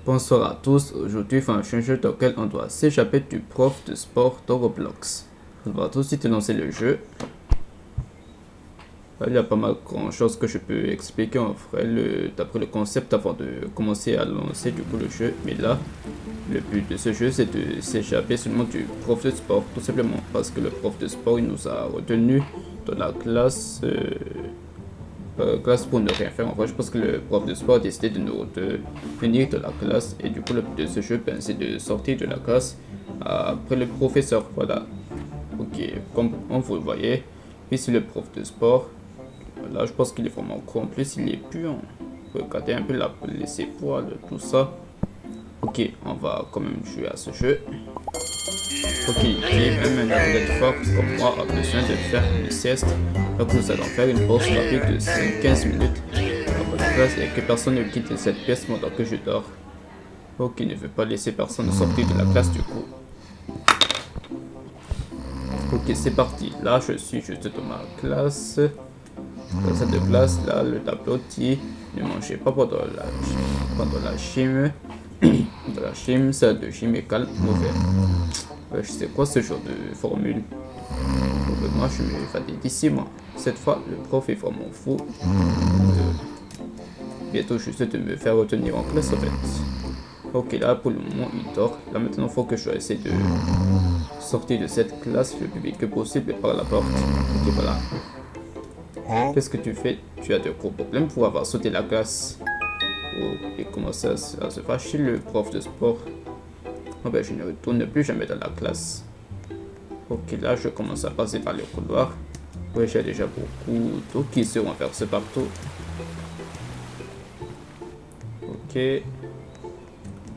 Bonsoir à tous, aujourd'hui il faut un jeu dans lequel on doit s'échapper du prof de sport de Roblox. On va tout de suite lancer le jeu. Il y a pas mal grand chose que je peux expliquer en vrai d'après le concept avant de commencer à lancer du coup le jeu. Mais là, le but de ce jeu c'est de s'échapper seulement du prof de sport, tout simplement parce que le prof de sport il nous a retenu dans la classe pour ne rien faire. En vrai, je pense que le prof de sport a décidé de nous venir de la classe et du coup le but de ce jeu c'est de sortir de la classe après le professeur. Voilà. Ok, comme vous le voyez, ici le prof de sport. Là, je pense qu'il est vraiment con. En plus, il est puant. Regardez un peu ses poils, tout ça. Ok, on va quand même jouer à ce jeu. Ok, même un athlète fort comme moi a besoin de faire une sieste. Donc nous allons faire une pause rapide de 15 minutes. Dans la classe et que personne ne quitte cette pièce pendant que je dors. Ok, ne veut pas laisser personne sortir de la classe du coup. Ok, c'est parti. Là, je suis juste dans ma classe. Dans cette classe, là, le tableau dit ne mangez pas pendant la gym. Dans la gym, ça de gym égale mauvais. Je sais quoi ce genre de formule. Moi, je me fatigue d'ici, moi. Cette fois, le prof est vraiment fou. Bientôt, juste de me faire retenir en classe, en fait. Ok, là, pour le moment, il dort. Là, maintenant, il faut que je essaie de sortir de cette classe le plus vite que possible par la porte. Ok, voilà. Qu'est-ce que tu fais? Tu as de gros problèmes pour avoir sauté la classe. Oh, et commence à se fâcher le prof de sport. Oh ben, je ne retourne plus jamais dans la classe. Ok, là, je commence à passer par le couloir. Oui, j'ai déjà beaucoup d'eau qui se renversent partout. Ok.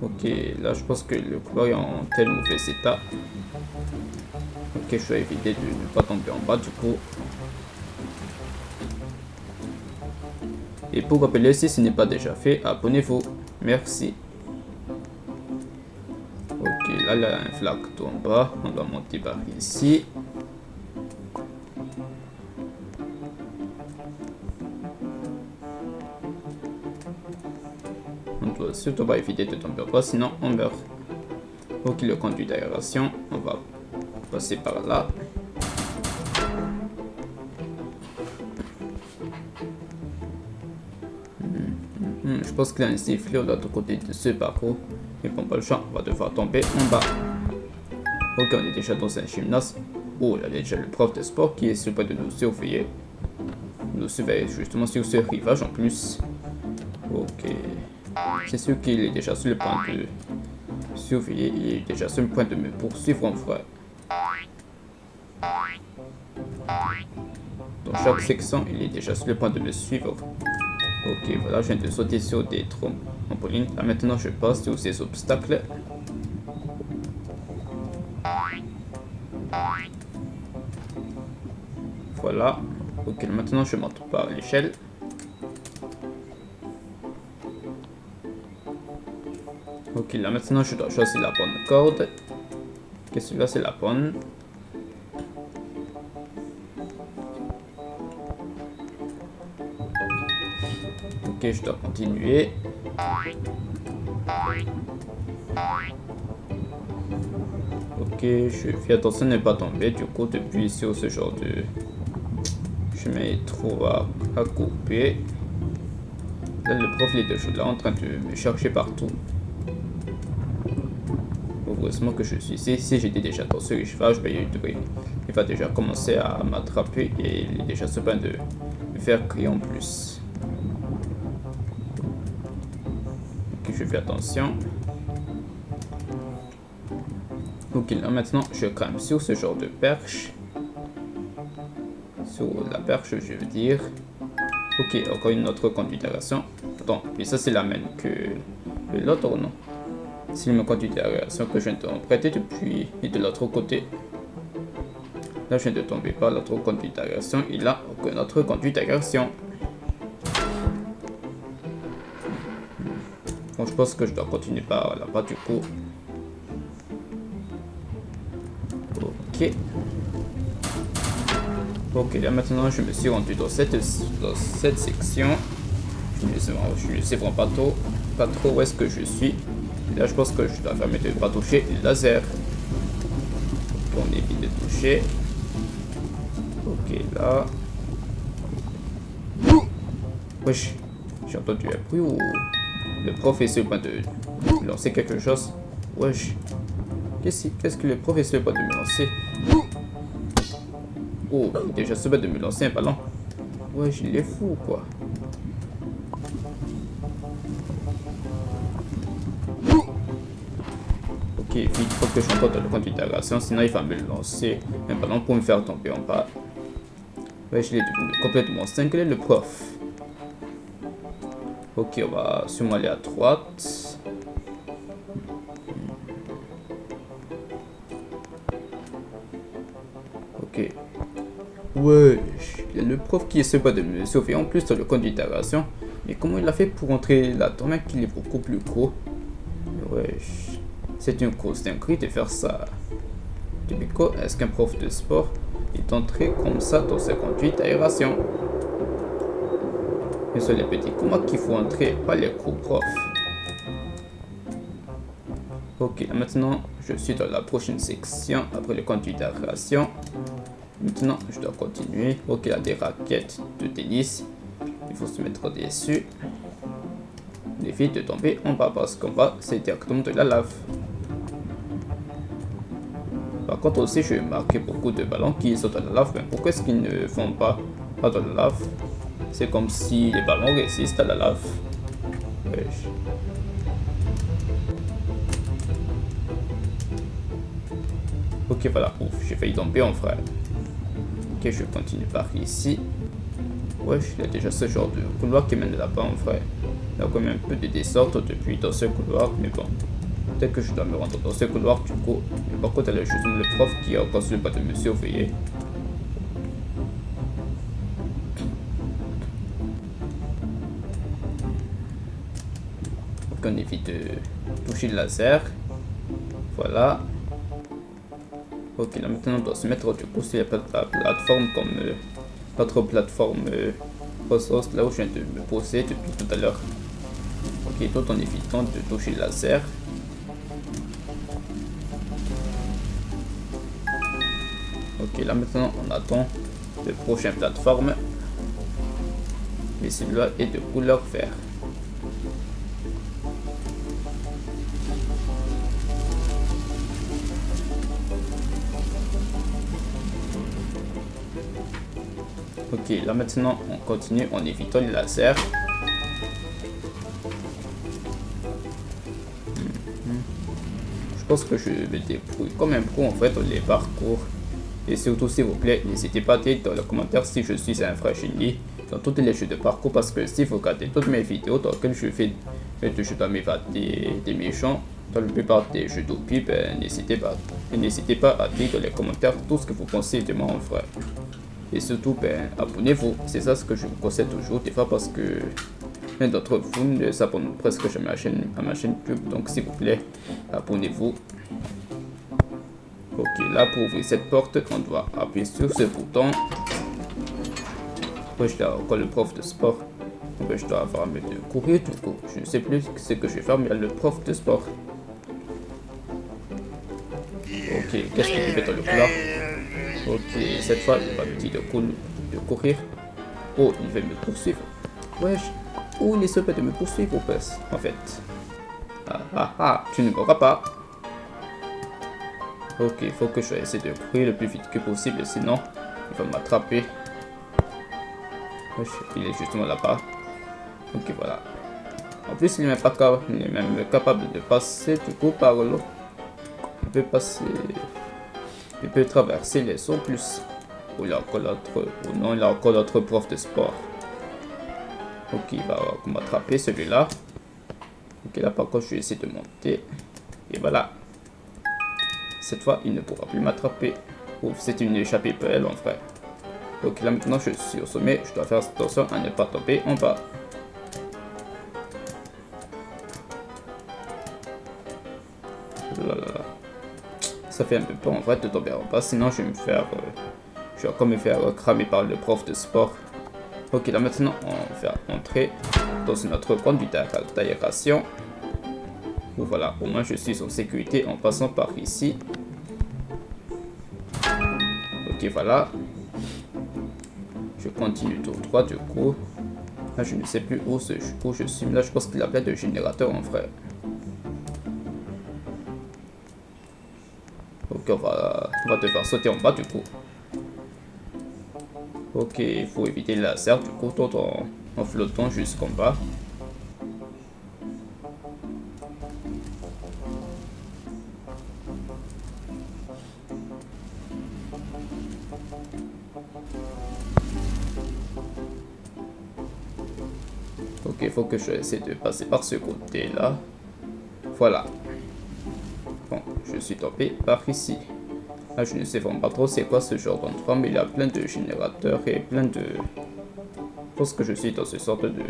Ok, là, je pense que le couloir est en tel mauvais état. Ok, je dois éviter de ne pas tomber en bas du coup. Et pour rappeler, si ce n'est pas déjà fait, abonnez-vous. Merci. Ok, là, il y a un flag tout en bas. On doit monter par ici. On doit surtout pas éviter de tomber en bas, sinon on meurt. Ok, le conduit d'aération. On va passer par là. Je pense qu'il y a un sifflet de l'autre côté de ce parcours. Mais bon, pas le champ, on va devoir tomber en bas. Ok, on est déjà dans un gymnase. Oh, il y a déjà le prof de sport qui est sur le point de nous surveiller. Nous surveille justement sur ce rivage en plus. Ok. C'est sûr qu'il est déjà sur le point de surveiller. Il est déjà sur le point de me poursuivre en vrai. Dans chaque section, il est déjà sur le point de me suivre. Ok, voilà, je viens de sauter sur des trampolines. Là, maintenant, je passe sur ces obstacles. Voilà. Ok, maintenant, je monte par l'échelle. Ok, là, maintenant, je dois choisir la bonne corde. Ok, celui-là, c'est la bonne. Ok, je dois continuer. Ok, je fais attention de ne pas tomber du coup depuis sur ce genre de chemin est trop à couper. Là, le prof il est déjà là en train de me chercher partout. Heureusement que je suis ici. Si j'étais déjà dans ce rivage, ben, il va déjà commencer à m'attraper et il est déjà sur le point de me faire crier en plus. Ok, je fais attention. Ok, là maintenant je grimpe sur ce genre de perche. Sur la perche, je veux dire. Ok, encore une autre conduite d'aération. Attends, mais ça c'est la même que l'autre ou non? C'est le même conduite d'aération que je viens d'emprunter depuis et de l'autre côté. Là, je viens de tomber par l'autre conduite d'aération et là, encore une autre conduite d'aération. Bon, je pense que je dois continuer par là-bas du coup. Ok. Ok, là maintenant je me suis rendu dans cette section. Je ne sais vraiment pas trop. pas trop où est-ce que je suis. Et là, je pense que je dois fermer de ne pas toucher le laser. On évite de toucher. Ok, là. Wesh, j'ai entendu un bruit ou le professeur est en train de lancer quelque chose. Wesh, qu'est-ce que le professeur est en train de me lancer? Oh, il est déjà souhaité de me lancer un ballon. Wesh, il est fou quoi. Ok, vite, il faut que je rentre dans le compte d'intégration, sinon il va me lancer un ballon pour me faire tomber en bas. Wesh, il est devenu complètement cinglé le prof. Ok, on va sûrement aller à droite. Ok. Wesh, il y a le prof qui essaie pas de me sauver en plus dans le compte d'itération. Mais comment il a fait pour entrer là-dedans, mec, il est beaucoup plus gros. Wesh, c'est une grosse dinguerie de faire ça. Depuis quand est-ce qu'un prof de sport est entré comme ça dans 58 aérations? Ce sont les petits comment qu'il faut entrer, pas les gros profs. Ok, maintenant je suis dans la prochaine section après le conduit d'aération. Maintenant je dois continuer. Ok, il y a des raquettes de tennis. Il faut se mettre dessus. On évite de tomber en bas parce qu'en bas c'est directement de la lave. Par contre aussi je vais marquer beaucoup de ballons qui sont dans la lave. Mais pourquoi est-ce qu'ils ne font pas dans la lave? C'est comme si les ballons résistent à la lave. Wesh. Ok, voilà. Ouf, j'ai failli tomber en frère. Ok, je continue par ici. Wesh, il y a déjà ce genre de couloir qui mène là-bas en frère. Il y a quand même un peu de descente depuis dans ce couloir, mais bon. Peut-être que je dois me rendre dans ce couloir du coup. Mais par contre, il y a justement le prof qui a continué pas de me surveiller. On évite de toucher le laser. Voilà. Ok, là maintenant on doit se mettre du coup sur la plateforme comme notre plateforme ressource là où je viens de me poser depuis tout à l'heure. Ok, tout en évitant de toucher le laser. Ok, là maintenant on attend le prochain plateforme. Et celui-là est de couleur vert. Ok, là maintenant on continue en évitant les lasers. Je pense que je me débrouille comme un pro en fait dans les parcours. Et surtout s'il vous plaît, n'hésitez pas à dire dans les commentaires si je suis un vrai génie dans toutes les jeux de parcours parce que si vous regardez toutes mes vidéos dans lesquelles je fais des jeux m'évader des méchants dans la plupart des jeux d'OP, ben, n'hésitez pas à dire dans les commentaires tout ce que vous pensez de moi en vrai. Et surtout, ben, abonnez-vous. C'est ça ce que je vous conseille toujours, des fois, parce que l'un d'entre vous ne s'abonne presque jamais à ma chaîne YouTube. Donc, s'il vous plaît, abonnez-vous. Ok, là, pour ouvrir cette porte, on doit appuyer sur ce bouton. Après, je dois encore le prof de sport. Ben, je dois avoir de courir tout court. Je ne sais plus ce que je vais faire, mais il y a le prof de sport. Ok, qu'est-ce qu'il fait dans le couloir? Ok, cette fois, il va me dire de courir. Oh, il va me poursuivre. Wesh. Oh, il essaie pas de me poursuivre, en fait. Tu ne m'auras pas. Ok, il faut que je essaie de courir le plus vite que possible, sinon, il va m'attraper. Wesh, il est justement là-bas. Ok, voilà. En plus, il n'est même capable de passer du coup par l'eau. Il peut passer... Il peut traverser les eaux plus. Ou il a encore l'autre prof de sport. Ok, il va m'attraper celui-là. Ok, là par contre, je vais essayer de monter. Et voilà. Cette fois, il ne pourra plus m'attraper. Ouf, c'est une échappée belle en vrai. Ok, là maintenant, je suis au sommet. Je dois faire attention à ne pas tomber en bas. Ça fait un peu peur en vrai de tomber en bas, sinon je vais encore me faire cramer par le prof de sport. Ok, là maintenant, on va entrer dans notre conduite d'aération. Voilà, au moins je suis en sécurité en passant par ici. Ok, voilà. Je continue tout droit du coup. Là, je ne sais plus où je suis. Là, je pense qu'il y a plein de générateurs en vrai. Ok, on va devoir sauter en bas du coup. Ok, il faut éviter la serre du coup, tout en flottant jusqu'en bas. Ok, il faut que je essaie de passer par ce côté-là. Voilà. Bon, je suis tombé par ici. Là, je ne sais vraiment pas trop c'est quoi ce genre d'endroit, mais il y a plein de générateurs et plein de... Je pense que je suis dans ce sorte de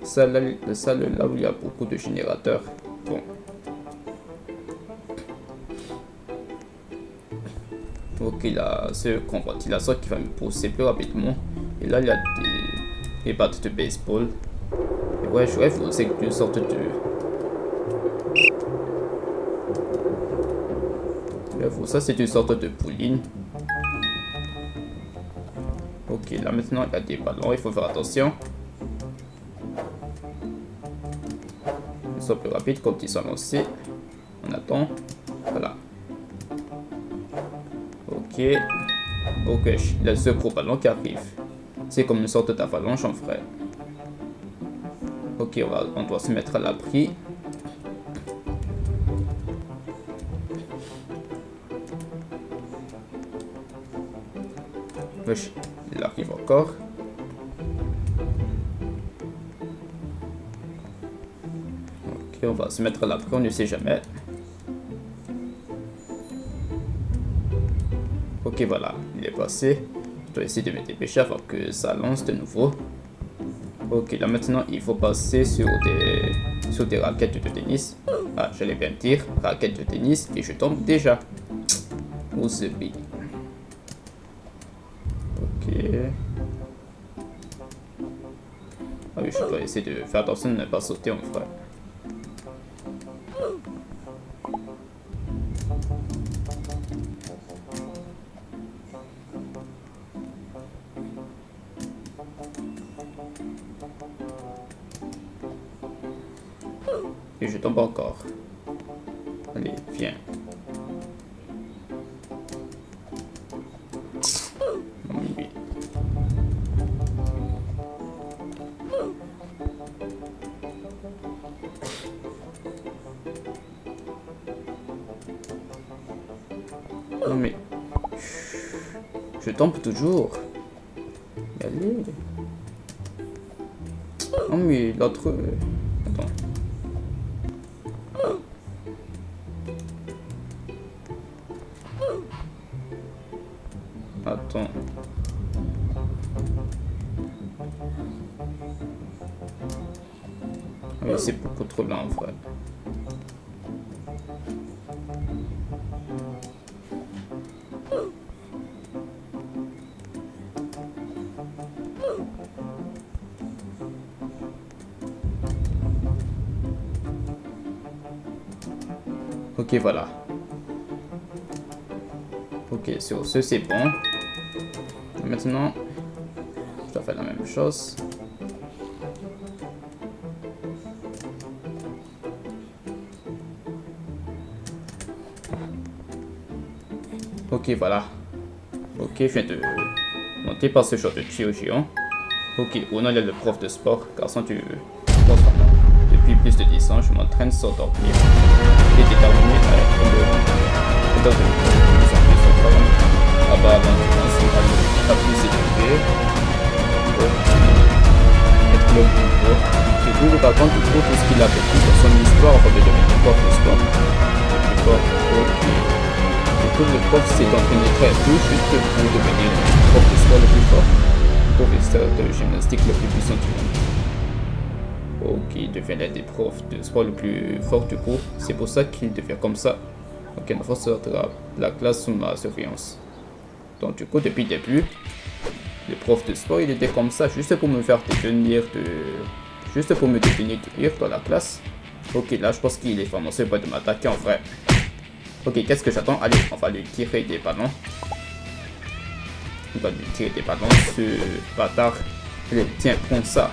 salle là où il y a beaucoup de générateurs. Bon. Ok, là, ce grand ventilateur qui va me pousser plus rapidement. Et là, il y a des battes de baseball. Et ouais, je rêve aussi d'une sorte de... Ça, c'est une sorte de pouline. Ok, là maintenant, il y a des ballons, il faut faire attention. Ils sont plus rapides quand ils sont lancés. On attend. Voilà. Ok. Ok, il y a ce gros ballon qui arrive. C'est comme une sorte d'avalanche en vrai. Ok, on doit se mettre à l'abri. Wesh, il arrive encore. Ok, on va se mettre à l'abri, on ne sait jamais. Ok, voilà, il est passé. Je dois essayer de me dépêcher avant que ça lance de nouveau. Ok, là maintenant, il faut passer sur des raquettes de tennis. Ah, j'allais bien dire, raquettes de tennis, et je tombe déjà. Où se bille. Ok. Ah oui, je dois essayer de faire attention de ne pas sauter en vrai. Et je tombe encore. Allez, viens. Oui. Non mais... Je tombe toujours. Allez. Non mais l'autre... Attends. Attends. Oui, c'est beaucoup trop lent en vrai. Ok, voilà. Ok, sur ce, c'est bon. Maintenant, je dois faire la même chose. Ok, voilà. Ok, je viens de monter par ce genre de tuyau géant. Ok, on a le prof de sport. Garçon, depuis plus de 10 ans, je m'entraîne sans dormir. Il est déterminé à être le dans une plus en plus en forme. Avant d'endurance et à plus élevé. Être le plus fort. Du coup, il raconte tout ce qu'il a vécu dans son histoire avant de devenir prof de sport. Le plus fort, ok. Du coup, le prof s'est entraîné très tôt juste pour devenir le prof de sport le plus fort. Professeur de gymnastique le plus puissant du monde. Ok, il devient l'un des profs de sport le plus fort du cours. C'est pour ça qu'il devient comme ça. Ok, il faut sortir de la classe sous ma surveillance. Donc du coup, depuis le début, le prof de sport, il était comme ça, juste pour me faire détenir juste pour me détenir de rire dans la classe. Ok, là, je pense qu'il est vraiment sûr de m'attaquer en vrai. Ok, qu'est-ce que j'attends? Allez, on va lui tirer des ballons. On va lui tirer des ballons, ce bâtard. Allez, tiens, prends ça.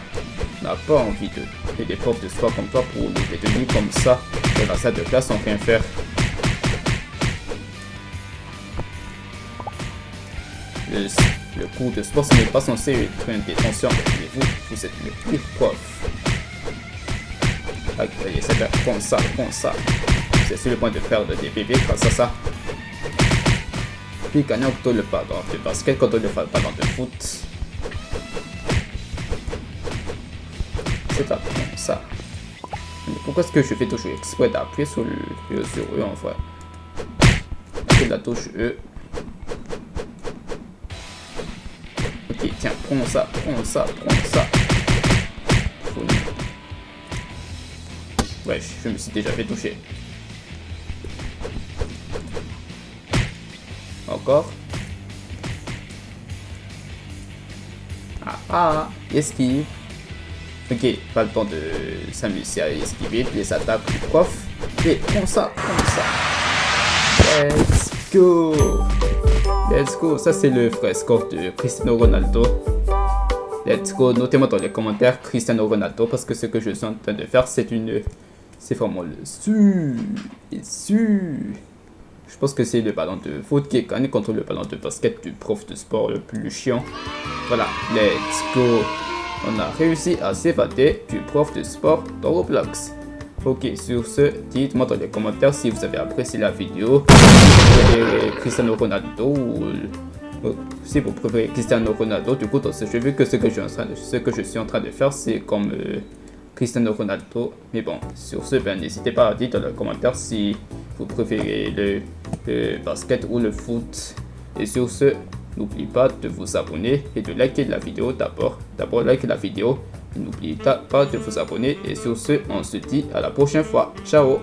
On n'a pas envie de des profs de sport comme toi pour nous détenir comme ça dans la salle de classe sans rien faire. Le cours de sport, ce n'est pas censé être une détention. Mais vous êtes le pire prof. Allez, c'est bien, prends ça, prends ça. C'est sur le point de perdre des bébés grâce à ça. Puis gagnant contre le ballon de basket, contre le ballon de foot. C'est à prendre ça. Mais pourquoi est-ce que je fais toujours exprès d'appuyer sur eux en vrai? C'est la touche E. Ok, tiens, prends ça, prends ça, prends ça. Ouais, je me suis déjà fait toucher. Encore. Esquive. Ok, pas le temps de s'amuser à esquiver les attaques du prof. Et prends ça, prends ça. Let's go. Let's go. Ça, c'est le vrai score de Cristiano Ronaldo. Let's go. Notez-moi dans les commentaires Cristiano Ronaldo parce que ce que je suis en train de faire, c'est vraiment le Je pense que c'est le ballon de foot qui est gagné contre le ballon de basket du prof de sport le plus chiant. Voilà, let's go. On a réussi à s'évader du prof de sport dans Roblox. Ok, sur ce, dites-moi dans les commentaires si vous avez apprécié la vidéo. Si vous préférez Cristiano Ronaldo ou si vous préférez Cristiano Ronaldo, du coup dans ce jeu, vu que ce que je suis en train de faire, c'est comme Cristiano Ronaldo. Mais bon, sur ce, n'hésitez pas à dire dans les commentaires si vous préférez le basket ou le foot. Et sur ce, n'oubliez pas de vous abonner et de liker la vidéo d'abord. D'abord, likez la vidéo et n'oubliez pas de vous abonner. Et sur ce, on se dit à la prochaine fois. Ciao!